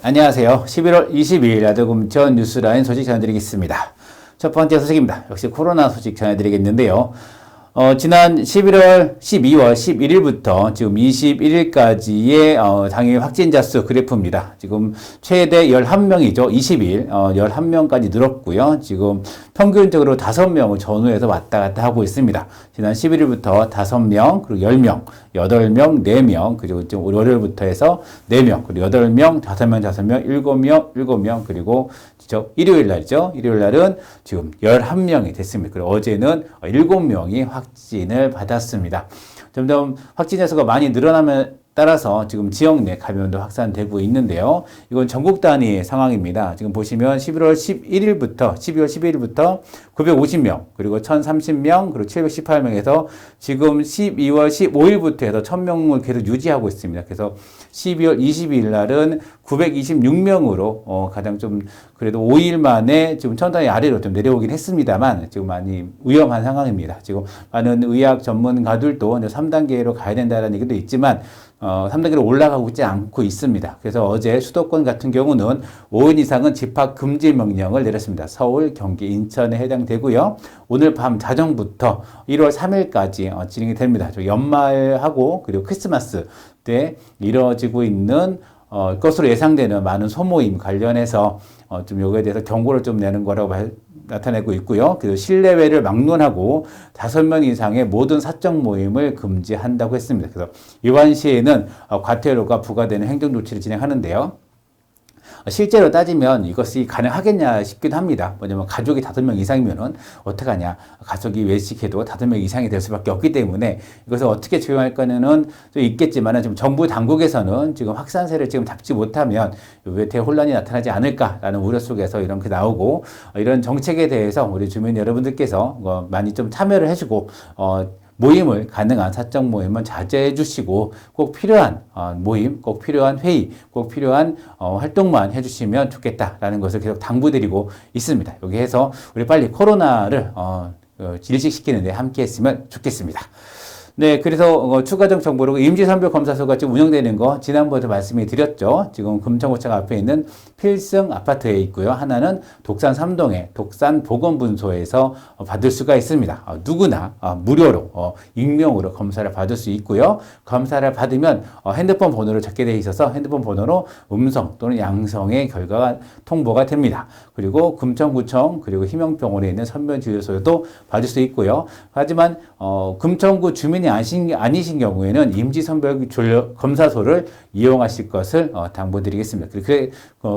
안녕하세요. 11월 22일 야도금천 뉴스라인 소식 전해드리겠습니다. 첫 번째 소식입니다. 역시 코로나 소식 전해드리겠는데요. 지난 12월 11일부터 지금 21일까지의 당일 확진자 수 그래프입니다. 지금 최대 11명이죠. 20일 11명까지 늘었고요. 지금 평균적으로 5명을 전후해서 왔다 갔다 하고 있습니다. 지난 11일부터 5명, 그리고 10명, 8명, 4명, 그리고 지금 월요일부터 해서 4명, 그리고 8명, 5명, 5명, 7명, 7명, 그리고 일요일 날이죠. 일요일 날은 지금 11명이 됐습니다. 그리고 어제는 7명이 확진을 받았습니다. 점점 확진자 수가 많이 늘어나면 따라서 지금 지역 내 감염도 확산되고 있는데요. 이건 전국 단위 상황입니다. 지금 보시면 12월 11일부터 950명, 그리고 1030명, 그리고 718명에서 지금 12월 15일부터 해서 1000명을 계속 유지하고 있습니다. 그래서 12월 22일 날은 926명으로 가장 좀 그래도 5일 만에 지금 1000단위 아래로 좀 내려오긴 했습니다만 지금 많이 위험한 상황입니다. 지금 많은 의학 전문가들도 3단계로 가야 된다는 얘기도 있지만 3단계로 올라가고 있지 않고 있습니다. 그래서 어제 수도권 같은 경우는 5인 이상은 집합 금지 명령을 내렸습니다. 서울, 경기, 인천에 해당되고요. 오늘 밤 자정부터 1월 3일까지 진행이 됩니다. 연말하고 그리고 크리스마스 때 이루어지고 있는 것으로 예상되는 많은 소모임 관련해서 좀 여기에 대해서 경고를 좀 내는 거라고 나타내고 있고요. 그리고 실내외를 막론하고 5명 이상의 모든 사적 모임을 금지한다고 했습니다. 그래서 이번 시에는 과태료가 부과되는 행정 조치를 진행하는데요. 실제로 따지면 이것이 가능하겠냐 싶기도 합니다. 뭐냐면 가족이 5명 이상이면은 어떡하냐. 가족이 외식해도 5명 이상이 될 수밖에 없기 때문에 이것을 어떻게 적용할 거는 좀 있겠지만 지금 정부 당국에서는 지금 확산세를 지금 잡지 못하면 왜 대혼란이 나타나지 않을까라는 우려 속에서 이런 게 나오고 이런 정책에 대해서 우리 주민 여러분들께서 많이 좀 참여를 해주고 모임을 가능한 사적 모임은 자제해 주시고 꼭 필요한 모임, 꼭 필요한 회의, 꼭 필요한 활동만 해주시면 좋겠다라는 것을 계속 당부드리고 있습니다. 여기에서 우리 빨리 코로나를 일식시키는 데 함께 했으면 좋겠습니다. 네, 그래서 추가적 정보로 임시선별검사소가 지금 운영되는 거 지난번에도 말씀을 드렸죠. 지금 금천구청 앞에 있는 필승 아파트에 있고요. 하나는 독산 3동의 독산보건분소에서 받을 수가 있습니다. 누구나 무료로 익명으로 검사를 받을 수 있고요. 검사를 받으면 핸드폰 번호를 적게 되어 있어서 핸드폰 번호로 음성 또는 양성의 결과가 통보가 됩니다. 그리고 금천구청 그리고 희명병원에 있는 선별진료소에도 받을 수 있고요. 하지만 금천구 주민이 아니신 경우에는 임시선별검사소를 이용하실 것을 당부드리겠습니다.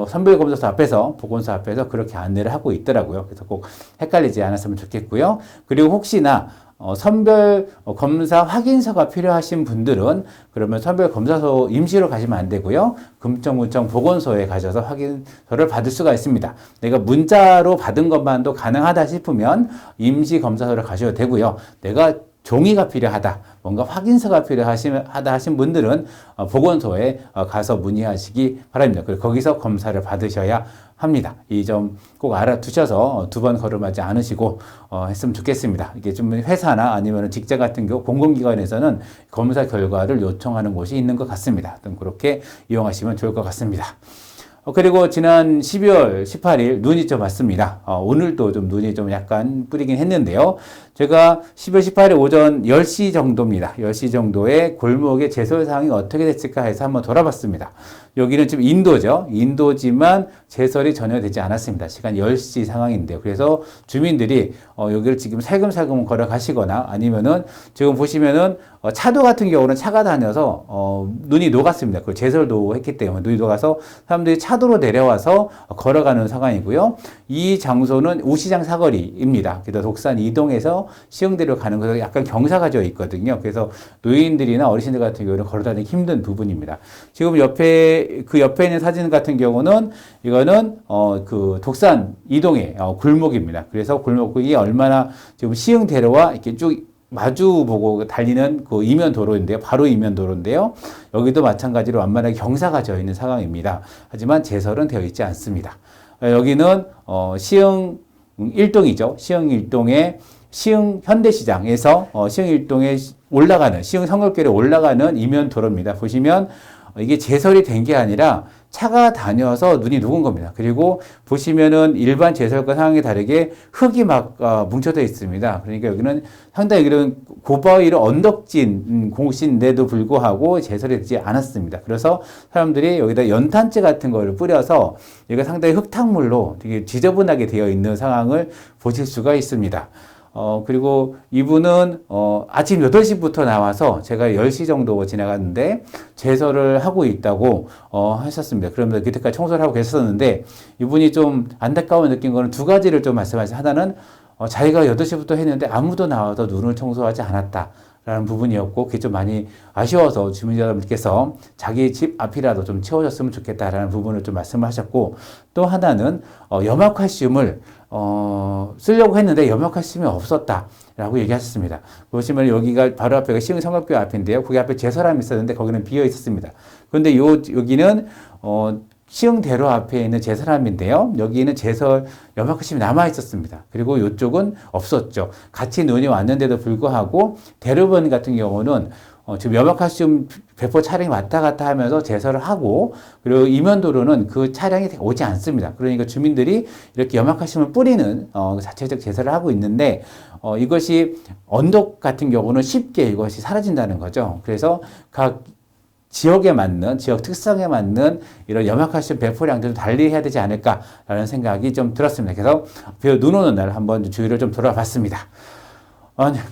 선별검사소 앞에서 보건소 앞에서 그렇게 안내를 하고 있더라고요. 그래서 꼭 헷갈리지 않았으면 좋겠고요. 그리고 혹시나 선별검사 확인서가 필요하신 분들은 그러면 선별검사소 임시로 가시면 안 되고요. 금천구청 보건소에 가셔서 확인서를 받을 수가 있습니다. 내가 문자로 받은 것만도 가능하다 싶으면 임시검사소를 가셔도 되고요. 내가 종이가 필요하다, 뭔가 확인서가 필요하다 하신 분들은 보건소에 가서 문의하시기 바랍니다. 그리고 거기서 검사를 받으셔야 합니다. 이 점 꼭 알아두셔서 2번 걸음하지 않으시고 했으면 좋겠습니다. 이게 좀 회사나 아니면 직장 같은 경우 공공기관에서는 검사 결과를 요청하는 곳이 있는 것 같습니다. 그렇게 이용하시면 좋을 것 같습니다. 그리고 지난 12월 18일 눈이 좀 왔습니다. 오늘도 좀 눈이 좀 약간 뿌리긴 했는데요. 제가 12월 18일 오전 10시 정도입니다. 10시 정도에 골목의 제설 상황이 어떻게 됐을까 해서 한번 돌아봤습니다. 여기는 지금 인도죠. 인도지만 제설이 전혀 되지 않았습니다. 시간 10시 상황인데요. 그래서 주민들이 여기를 지금 살금살금 걸어가시거나 아니면은 지금 보시면은 차도 같은 경우는 차가 다녀서 눈이 녹았습니다. 그걸 제설도 했기 때문에 눈이 녹아서 사람들이 차도로 내려와서 걸어가는 상황이고요. 이 장소는 우시장 사거리입니다. 그래서 독산 이동에서 시흥대로 가는 것은 약간 경사가 져 있거든요. 그래서 노인들이나 어르신들 같은 경우는 걸어다니기 힘든 부분입니다. 지금 그 옆에 있는 사진 같은 경우는 이거는 그 독산 이동의 골목입니다. 그래서 골목이 얼마나 지금 시흥대로와 이렇게 쭉 마주 보고 달리는 그 이면 도로인데요. 바로 이면 도로인데요. 여기도 마찬가지로 완만하게 경사가 져 있는 상황입니다. 하지만 제설은 되어 있지 않습니다. 여기는 시흥 1동이죠. 시흥 1동의 시흥 현대시장에서 시흥 1동에 올라가는 시흥 성곽길에 올라가는 이면 도로입니다. 보시면 이게 제설이 된 게 아니라 차가 다녀서 눈이 녹은 겁니다. 그리고 보시면은 일반 제설과 상황에 다르게 흙이 막 뭉쳐져 있습니다. 그러니까 여기는 상당히 이런 고바위로 언덕진 곳인데도 불구하고 제설이 되지 않았습니다. 그래서 사람들이 여기다 연탄재 같은 거를 뿌려서 여기가 상당히 흙탕물로 되게 지저분하게 되어 있는 상황을 보실 수가 있습니다. 그리고 이분은, 아침 8시부터 나와서 제가 10시 정도 지나갔는데, 제설을 하고 있다고, 하셨습니다. 그러면 그때까지 청소를 하고 계셨었는데, 이분이 좀 안타까운 느낀 거는 두 가지를 좀 말씀하셨어요. 하나는, 자기가 8시부터 했는데 아무도 나와서 눈을 청소하지 않았다. 라는 부분이었고, 그게 좀 많이 아쉬워서 주민여러분께서 자기 집 앞이라도 좀 채워줬으면 좋겠다라는 부분을 좀 말씀을 하셨고, 또 하나는, 염화칼슘을, 쓰려고 했는데 염화칼슘이 없었다라고 얘기하셨습니다. 보시면 여기가 바로 앞에가 시흥성곽교회 앞인데요. 거기 앞에 제설함이 있었는데 거기는 비어 있었습니다. 그런데 여기는, 시흥대로 앞에 있는 제설함인데요. 여기는 제설 염화칼슘이 남아 있었습니다. 그리고 이쪽은 없었죠. 같이 눈이 왔는데도 불구하고 대로변 같은 경우는 지금 염화칼슘 배포 차량이 왔다 갔다 하면서 제설을 하고, 그리고 이면도로는 그 차량이 오지 않습니다. 그러니까 주민들이 이렇게 염화칼슘을 뿌리는 자체적 제설을 하고 있는데, 이것이 언덕 같은 경우는 쉽게 이것이 사라진다는 거죠. 그래서 각 지역에 맞는, 지역 특성에 맞는 이런 염화칼슘 배포량들도 달리 해야 되지 않을까라는 생각이 좀 들었습니다. 그래서 눈 오는 날 한번 주위를 좀 돌아봤습니다.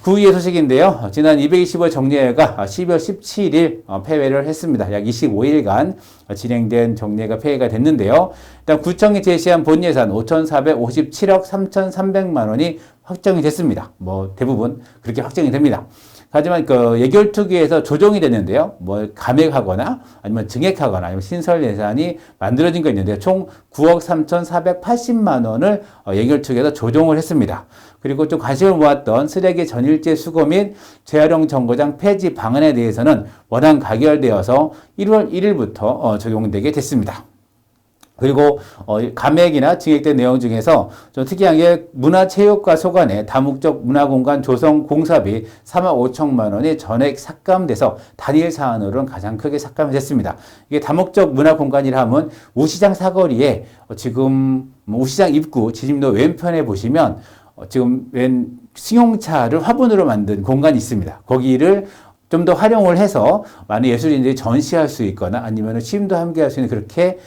9위의 소식인데요. 지난 225회 정례회가 12월 17일 폐회를 했습니다. 약 25일간 진행된 정례가 폐회가 됐는데요. 일단 구청이 제시한 본 예산 5,457억 3,300만 원이 확정이 됐습니다. 뭐 대부분 그렇게 확정이 됩니다. 하지만 그 예결특위에서 조정이 됐는데요. 뭐 감액하거나 아니면 증액하거나 아니면 신설 예산이 만들어진 거 있는데요. 총 9억 3,480만 원을 예결특위에서 조정을 했습니다. 그리고 좀 관심을 모았던 쓰레기 전일제 수거 및 재활용 정거장 폐지 방안에 대해서는 원안 가결되어서 1월 1일부터 적용되게 됐습니다. 그리고 감액이나 증액된 내용 중에서 좀 특이한 게 문화체육과 소관의 다목적 문화공간 조성 공사비 3억 5천만 원이 전액 삭감돼서 단일 사안으로는 가장 크게 삭감이 됐습니다. 이게 다목적 문화공간이라 하면 우시장 사거리에 지금 우시장 입구 지짐로 왼편에 보시면 지금 왼 승용차를 화분으로 만든 공간이 있습니다. 거기를 좀 더 활용을 해서 많은 예술인들이 전시할 수 있거나 아니면 취임도 함께 할 수 있는 그렇게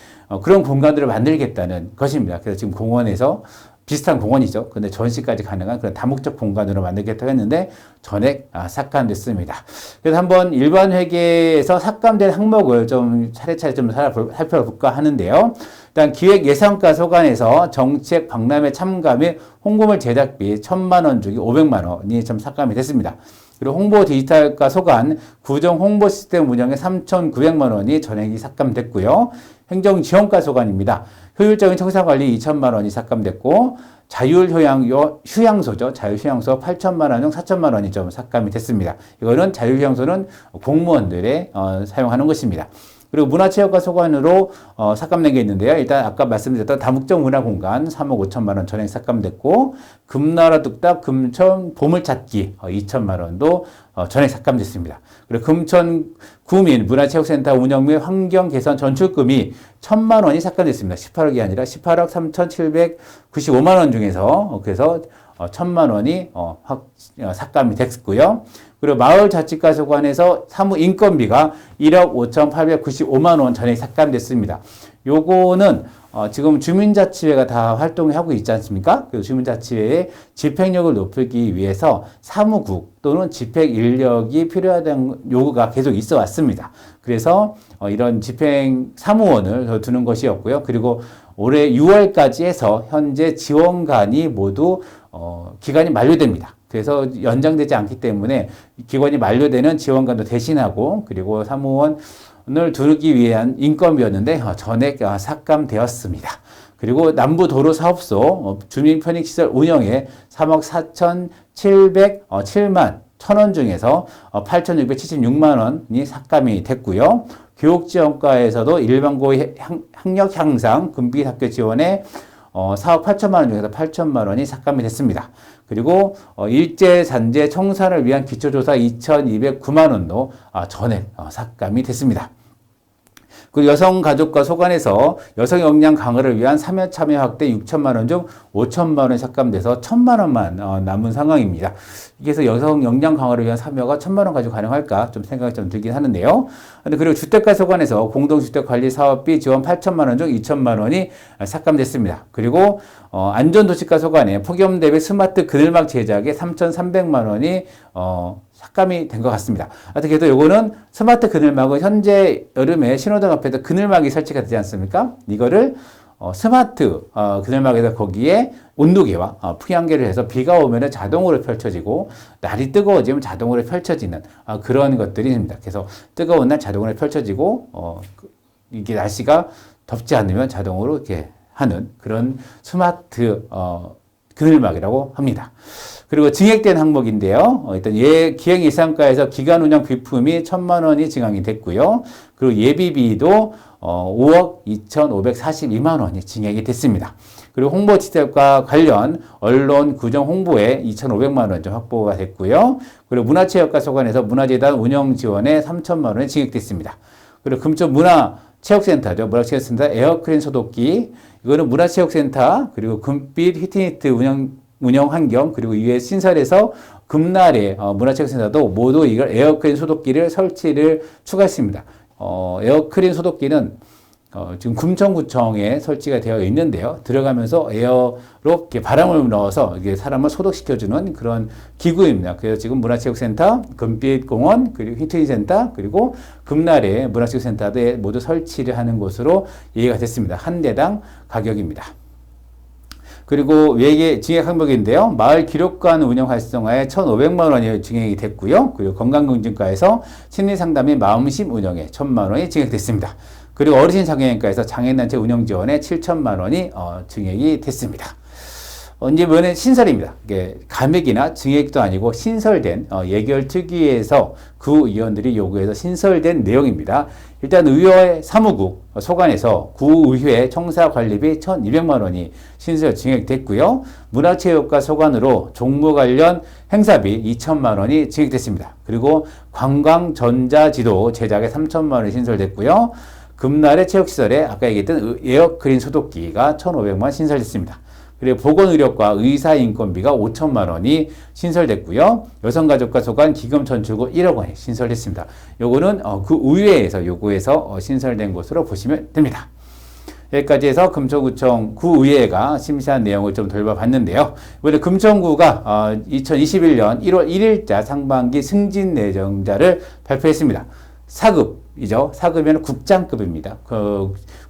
그런 공간들을 만들겠다는 것입니다. 그래서 지금 공원에서 비슷한 공원이죠. 근데 전시까지 가능한 그런 다목적 공간으로 만들겠다고 했는데 전액 삭감됐습니다. 그래서 한번 일반 회계에서 삭감된 항목을 좀 차례차례 좀 살펴볼까 하는데요. 일단 기획예산과 소관에서 정책 박람회 참가 및 홍보물 제작비 1,000만 원 주기 500만 원이 좀 삭감이 됐습니다. 그리고 홍보 디지털과 소관 구정 홍보 시스템 운영에 3,900만 원이 전액이 삭감됐고요. 행정지원과 소관입니다. 효율적인 청사관리 2천만 원이 삭감됐고 자율휴양소죠. 자율휴양소 8천만 원 중 4천만 원이 좀 삭감이 됐습니다. 이거는 자율휴양소는 공무원들의 사용하는 것입니다. 그리고 문화체육과 소관으로 삭감된 게 있는데요. 일단 아까 말씀드렸던 다목적 문화공간 3억 5천만 원 전액 삭감됐고 금나라 뚝딱 금천 보물찾기 2천만 원도 전액 삭감됐습니다. 그리고 금천 구민 문화체육센터 운영 및 환경 개선 전출금이 1,000만 원이 삭감됐습니다. 18억이 아니라 18억 3,795만 원 중에서 그래서 1,000만 원이 삭감이 됐고요. 그리고 마을자치과 소관에서 사무 인건비가 1억 5,895만 원 전액 삭감됐습니다. 요거는 지금 주민자치회가 다 활동하고 있지 않습니까? 그 주민자치회의 집행력을 높이기 위해서 사무국 또는 집행 인력이 필요하다는 요구가 계속 있어 왔습니다. 그래서 이런 집행 사무원을 두는 것이었고요. 그리고 올해 6월까지 해서 현재 지원관이 모두 기간이 만료됩니다. 그래서 연장되지 않기 때문에 기간이 만료되는 지원관도 대신하고 그리고 사무원을 두기 위한 인건비였는데 전액 삭감되었습니다. 그리고 남부도로사업소 주민편익시설 운영에 3억 4,707만 1,000원 중에서 8,676만 원이 삭감이 됐고요. 교육지원과에서도 일반고 학력 향상 금빛 학교 지원에 4억 8천만 원 중에서 8천만 원이 삭감이 됐습니다. 그리고 일제 잔재 청산을 위한 기초조사 2,209만 원도 전액 삭감이 됐습니다. 그 여성가족과 소관에서 여성 역량 강화를 위한 참여 확대 6천만 원 중 5천만 원이 삭감돼서 1천만 원만 남은 상황입니다. 그래서 여성 역량 강화를 위한 참여가 1천만 원 가지고 가능할까 좀 생각이 좀 들긴 하는데요. 그리고 주택가 소관에서 공동주택관리사업비 지원 8천만 원 중 2천만 원이 삭감됐습니다. 그리고 안전도시가 소관에 폭염 대비 스마트 그늘막 제작에 3,300만 원이 삭감이 된 것 같습니다. 하여튼 그래도 요거는 스마트 그늘막은 현재 여름에 신호등 앞에도 그늘막이 설치가 되지 않습니까? 이거를 스마트 그늘막에서 거기에 온도계와 풍향계를 해서 비가 오면 자동으로 펼쳐지고 날이 뜨거워지면 자동으로 펼쳐지는 그런 것들입니다. 그래서 뜨거운 날 자동으로 펼쳐지고 이게 날씨가 덥지 않으면 자동으로 이렇게 하는 그런 스마트 그늘막이라고 합니다. 그리고 증액된 항목인데요. 일단 기획 예산가에서 기간 운영 비품이 1,000만 원이 증액이 됐고요. 그리고 예비비도 5억 2,542만 원이 증액이 됐습니다. 그리고 홍보 지책과 관련 언론 구정 홍보에 2,500만 원 좀 확보가 됐고요. 그리고 문화체육과 소관에서 문화재단 운영 지원에 3천만 원이 증액됐습니다. 그리고 금천 문화체육센터죠. 문화체육센터 에어크린 소독기. 이거는 문화체육센터 그리고 금빛 히트니트 운영 환경 그리고 이외 신설해서 금날에 문화체육센터도 모두 이걸 에어크린 소독기를 설치를 추가했습니다. 에어크린 소독기는 지금 금천구청에 설치가 되어 있는데요. 들어가면서 에어로 이렇게 바람을 넣어서 이게 사람을 소독시켜주는 그런 기구입니다. 그래서 지금 문화체육센터, 금빛공원, 그리고 히트니센터, 그리고 금날에 문화체육센터에 모두 설치를 하는 곳으로 예의가 됐습니다. 한 대당 가격입니다. 그리고 외계 증액 항목인데요. 마을 기록관 운영 활성화에 1,500만 원이 증액이 됐고요. 그리고 건강검진과에서 심리상담 마음심 운영에 1,000만 원이 증액됐습니다. 그리고 어르신 장애인과에서 장애인단체 운영 지원에 7천만 원이 증액이 됐습니다. 이제 이번에 신설입니다. 이게 감액이나 증액도 아니고 신설된 예결특위에서 구의원들이 요구해서 신설된 내용입니다. 일단 의회 사무국 소관에서 구의회 청사관리비 1,200만 원이 신설 증액됐고요. 문화체육과 소관으로 종무 관련 행사비 2천만 원이 증액됐습니다. 그리고 관광전자지도 제작에 3천만 원이 신설됐고요. 금날의 체육시설에 아까 얘기했던 에어크린 소독기가 1,500만 원 신설됐습니다. 그리고 보건의료과 의사인건비가 5천만 원이 신설됐고요. 여성가족과 소관 기금천출구 1억 원이 신설됐습니다. 요거는 그 의회에서 요구해서 신설된 것으로 보시면 됩니다. 여기까지 해서 금천구청 구의회가 심사한 내용을 좀 돌봐봤는데요. 이번에 금천구가 2021년 1월 1일자 상반기 승진 내정자를 발표했습니다. 4급이죠. 4급이면 국장급입니다.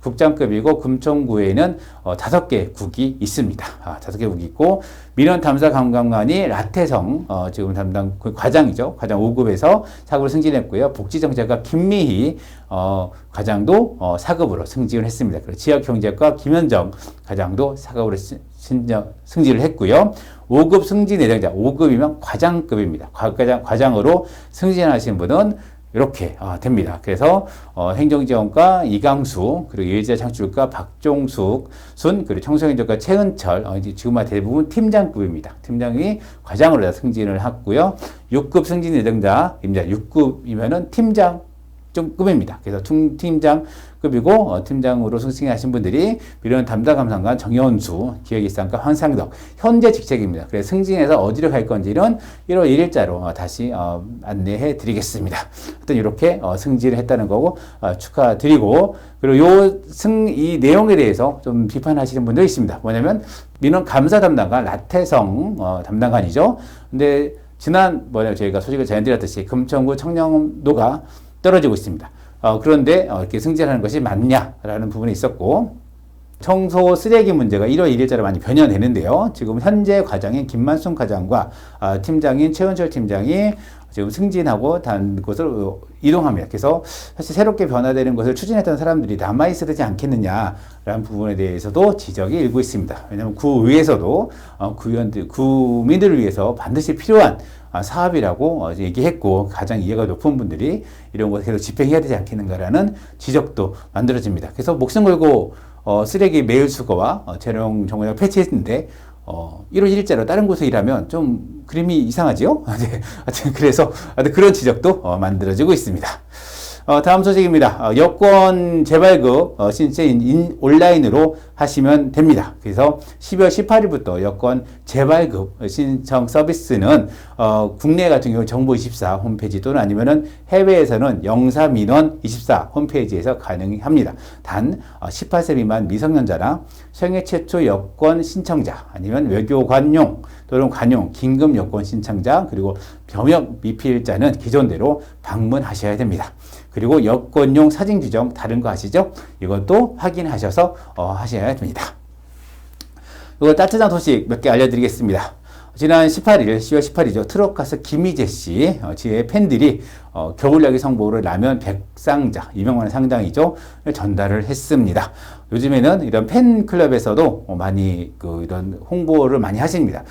국장급이고 금천구에는 5개 국이 있습니다. 5개 국이 있고 민원탐사관광관이 라태성 지금 담당 과장이죠. 과장 5급에서 4급으로 승진했고요. 복지정책과 김미희 과장도 4급으로 승진을 했습니다. 그리고 지역경제과 김현정 과장도 4급으로 승진을 했고요. 5급 승진 예정자, 5급이면 과장급입니다. 과장으로 승진하신 분은 이렇게 됩니다. 그래서 행정지원과 이강수, 그리고 예제창출과 박종숙, 그리고 청소년정과 최은철, 지금 대부분 팀장급입니다. 팀장이 과장으로 승진을 했고요. 6급 승진 예정자입니다. 6급이면은 팀장 급입니다. 그래서 팀장급이고 팀장으로 승진하신 분들이 민원 담당 감사관 정현수, 기획일상과 황상덕 현재 직책입니다. 그래서 승진해서 어디로 갈 건지는 1월 1일자로 다시 안내해 드리겠습니다. 하여튼 이렇게 승진을 했다는 거고 축하드리고 그리고 이 내용에 대해서 좀 비판하시는 분도 있습니다. 뭐냐면 민원 감사 담당관 라태성 담당관이죠. 근데 저희가 소식을 전해드렸듯이 금천구 청렴도가 떨어지고 있습니다. 그런데 이렇게 승진하는 것이 맞냐라는 부분이 있었고 청소 쓰레기 문제가 1월 1일자로 많이 변형되는데요. 지금 현재 과장인 김만순 과장과 팀장인 최은철 팀장이 지금 승진하고 다른 곳으로 이동합니다. 그래서 사실 새롭게 변화되는 것을 추진했던 사람들이 남아있어야 되지 않겠느냐라는 부분에 대해서도 지적이 일고 있습니다. 왜냐하면 구의회에서도 구민들을 위해서 반드시 필요한 사업이라고 얘기했고 가장 이해가 높은 분들이 이런 것을 계속 집행해야 되지 않겠는가라는 지적도 만들어집니다. 그래서 목숨 걸고 쓰레기 매일 수거와 재활용 정원을 폐지했는데 1월 1일자로 다른 곳에 일하면 좀 그림이 이상하지요? 하여튼 그래서 그런 지적도 만들어지고 있습니다. 다음 소식입니다. 여권 재발급 신청 온라인으로 하시면 됩니다. 그래서 12월 18일부터 여권 재발급 신청 서비스는 국내 같은 경우 정보24 홈페이지 또는 아니면은 해외에서는 영사민원24 홈페이지에서 가능합니다. 단 18세 미만 미성년자나 생애 최초 여권 신청자 아니면 외교관용 또는 관용 긴급 여권 신청자 그리고 병역 미필자는 기존대로 방문하셔야 됩니다. 그리고 여권용 사진 규정 다른 거 아시죠? 이것도 확인하셔서 하셔야 됩니다. 이거 따뜻한 소식 몇 개 알려드리겠습니다. 지난 18일, 10월 18일이죠. 트롯가수 김희재 씨, 지의 팬들이 겨울야기 성보를 라면 100상자, 200만 원 상당이죠. 전달을 했습니다. 요즘에는 이런 팬클럽에서도 많이 이런 홍보를 많이 하십니다.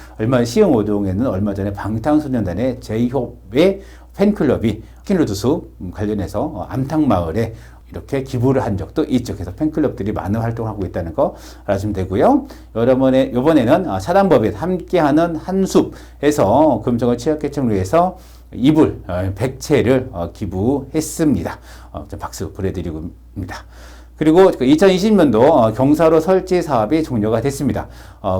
시흥오동에는 얼마 전에 방탄소년단의 제이홉의 팬클럽이 킨로드수 관련해서 암탉마을에 이렇게 기부를 한 적도 있죠. 그래서 팬클럽들이 많은 활동을 하고 있다는 거 알아주시면 되고요. 이번에는 사단법인 함께하는 한숲에서 금정을 취약계층을 위해서 이불 100채를 기부했습니다. 박수 보내드리고입니다. 그리고 2020년도 경사로 설치 사업이 종료가 됐습니다.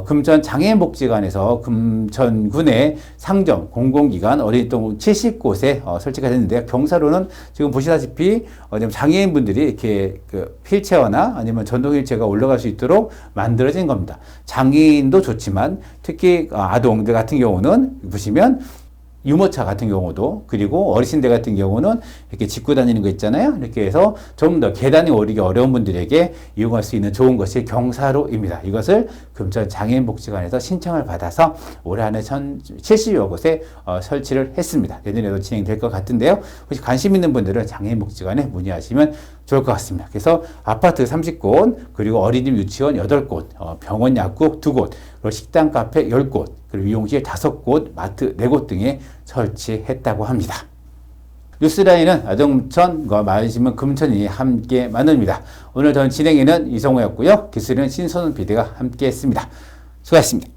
금천 장애인복지관에서 금천군의 상점, 공공기관, 어린이동 70곳에 설치가 됐는데 경사로는 지금 보시다시피 장애인분들이 이렇게 휠체어나 아니면 전동 휠체어가 올라갈 수 있도록 만들어진 겁니다. 장애인도 좋지만 특히 아동들 같은 경우는 보시면 유모차 같은 경우도 그리고 어르신들 같은 경우는 이렇게 짚고 다니는 거 있잖아요. 이렇게 해서 좀 더 계단이 오르기 어려운 분들에게 이용할 수 있는 좋은 것이 경사로입니다. 이것을 금천 장애인복지관에서 신청을 받아서 올해 안에 70여 곳에 설치를 했습니다. 내년에도 진행될 것 같은데요. 혹시 관심 있는 분들은 장애인복지관에 문의하시면 좋을 것 같습니다. 그래서 아파트 30곳, 그리고 어린이집 유치원 8곳, 병원 약국 2곳, 그리고 식당 카페 10곳, 그리고 미용실 5곳, 마트 4곳 등에 설치했다고 합니다. 뉴스라인은 아동천과 마을신문 금천이 함께 만듭니다. 오늘 저는 진행에는 이성호였고요. 기술은 신선훈 PD가 함께 했습니다. 수고하셨습니다.